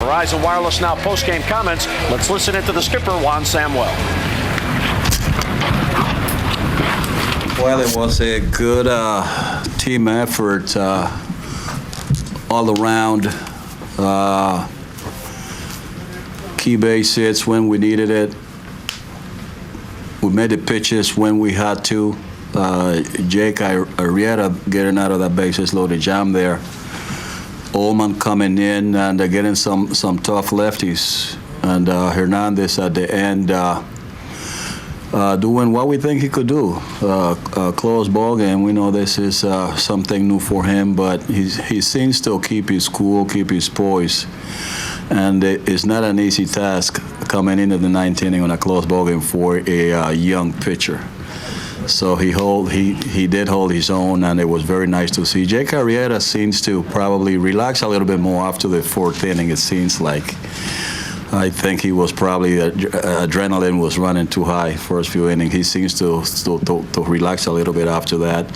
Verizon Wireless Now post-game comments. Let's listen into the skipper, Juan Samuel. Well, it was a good team effort all around. Key base hits when we needed it. We made the pitches when we had to. Jake Arrieta getting out of that bases loaded jam there. Ullman coming in and getting some tough lefties. And Hernandez at the end doing what we think he could do. A close ball game. We know this is something new for him, but he seems to keep his cool, keep his poise. And it's not an easy task coming into the ninth inning on a close ball game for a young pitcher. So he did hold his own, and it was very nice to see. Jake Arrieta seems to probably relax a little bit more after the fourth inning, it seems like. I think he was probably, adrenaline was running too high first few innings. He seems to relax a little bit after that.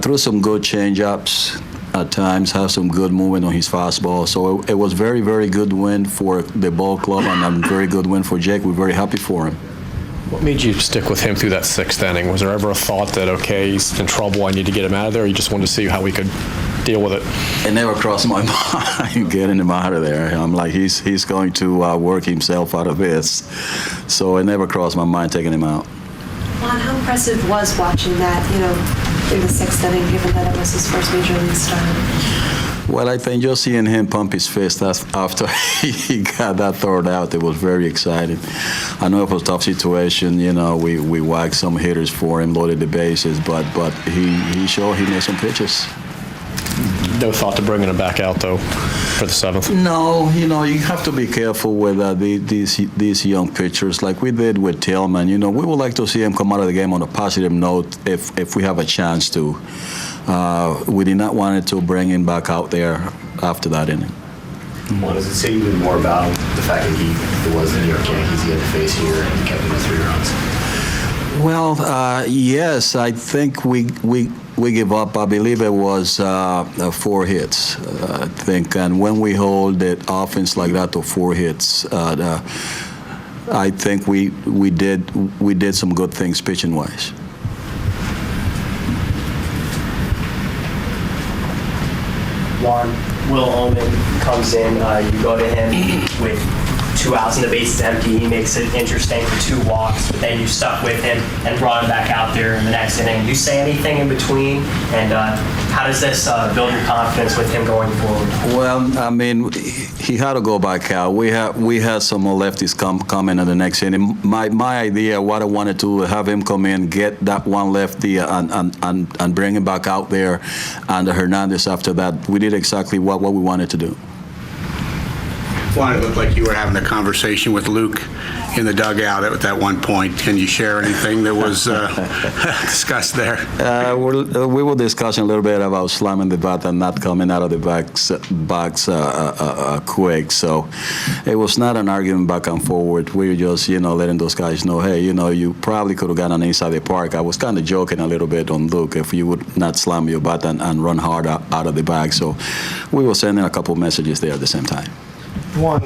Threw some good change-ups at times, have some good movement on his fastball. So it was very, very good win for the ball club and a very good win for Jake. We're very happy for him. What made you stick with him through that sixth inning? Was there ever a thought that, okay, he's in trouble, I need to get him out of there, or you just wanted to see how we could deal with it? It never crossed my mind getting him out of there. I'm like, he's going to work himself out of this. So it never crossed my mind taking him out. Juan, how impressive was watching that, in the sixth inning, given that it was his first major league start? Well, I think just seeing him pump his fist after he got that thrown out, it was very exciting. I know it was a tough situation. We whacked some hitters for him, loaded the bases, but he showed he made some pitches. No thought to bringing him back out, though, for the seventh? No, you have to be careful with these young pitchers, like we did with Tillman. We would like to see him come out of the game on a positive note if we have a chance to. We did not want to bring him back out there after that inning. Well, does it say even more about the fact that it was the New York Yankees he had to face here and he kept him to 3 runs? Well, yes, I think we give up. I believe it was 4 hits, I think. And when we hold the offense like that to 4 hits, I think we did some good things pitching wise. Juan, Will Ullman comes in, you go to him with 2 outs and the base is empty. He makes it interesting for 2 walks, but then you stuck with him and brought him back out there in the next inning. Do you say anything in between? And how does this build your confidence with him going forward? Well, I mean, he had to go back out. We had some more lefties come in the next inning. My idea, what I wanted to have him come in, get that one lefty and bring him back out there, and Hernandez after that. We did exactly what we wanted to do. Juan, it looked like you were having a conversation with Luke in the dugout at that one point. Can you share anything that was discussed there? We were discussing a little bit about slamming the bat and not coming out of the box quick. So it was not an argument back and forward. We were just, letting those guys know, hey, you probably could have gotten inside the park. I was kind of joking a little bit on Luke if you would not slam your bat and run hard out of the bag. So we were sending a couple messages there at the same time. Juan,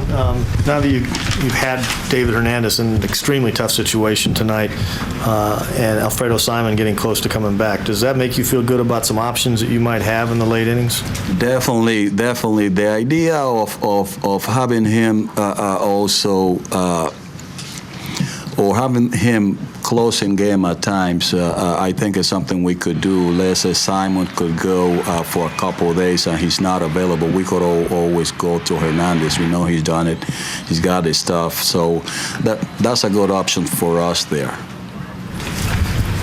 now that you've had David Hernandez in an extremely tough situation tonight, and Alfredo Simon getting close to coming back, does that make you feel good about some options that you might have in the late innings? Definitely. The idea of having him also, or having him close in game at times, I think is something we could do. Let's say Simon could go for a couple of days and he's not available. We could always go to Hernandez. We know he's done it. He's got his stuff. So that's a good option for us there.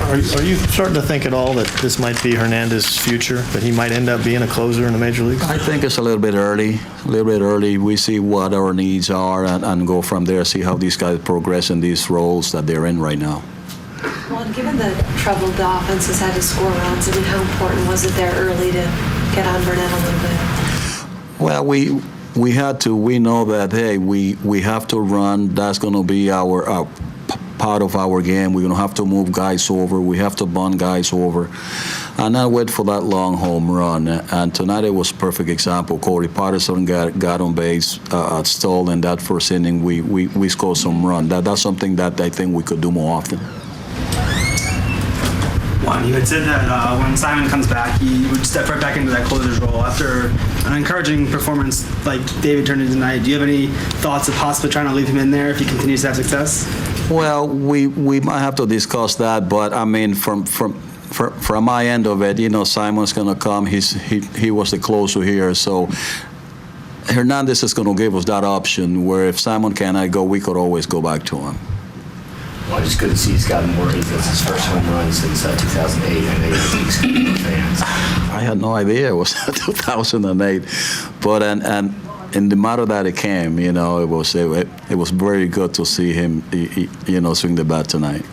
Are you starting to think at all that this might be Hernandez's future, that he might end up being a closer in the major leagues? I think it's a little bit early. We see what our needs are and go from there, see how these guys progress in these roles that they're in right now. Well, given the trouble the offense has had to score runs, how important was it there early to get on Burnett a little bit? Well, we had to. We know that, hey, we have to run. That's going to be our part of our game. We're going to have to move guys over. We have to bunt guys over. And not wait for that long home run. And tonight it was a perfect example. Corey Patterson got on base, stole in that first inning. We scored some run. That's something that I think we could do more often. Juan, you had said that when Simon comes back, he would step right back into that closer's role. After an encouraging performance like David turned in tonight, do you have any thoughts of possibly trying to leave him in there if he continues to have success? Well, we might have to discuss that, but I mean, from my end of it, Simon's going to come. He was the closer here, so Hernandez is going to give us that option where if Simon cannot go, we could always go back to him. Well, just good to see he's gotten more. That's his first home run since 2008. I know you're fans. I had no idea it was 2008, but and in the matter that it came, it was very good to see him, swing the bat tonight.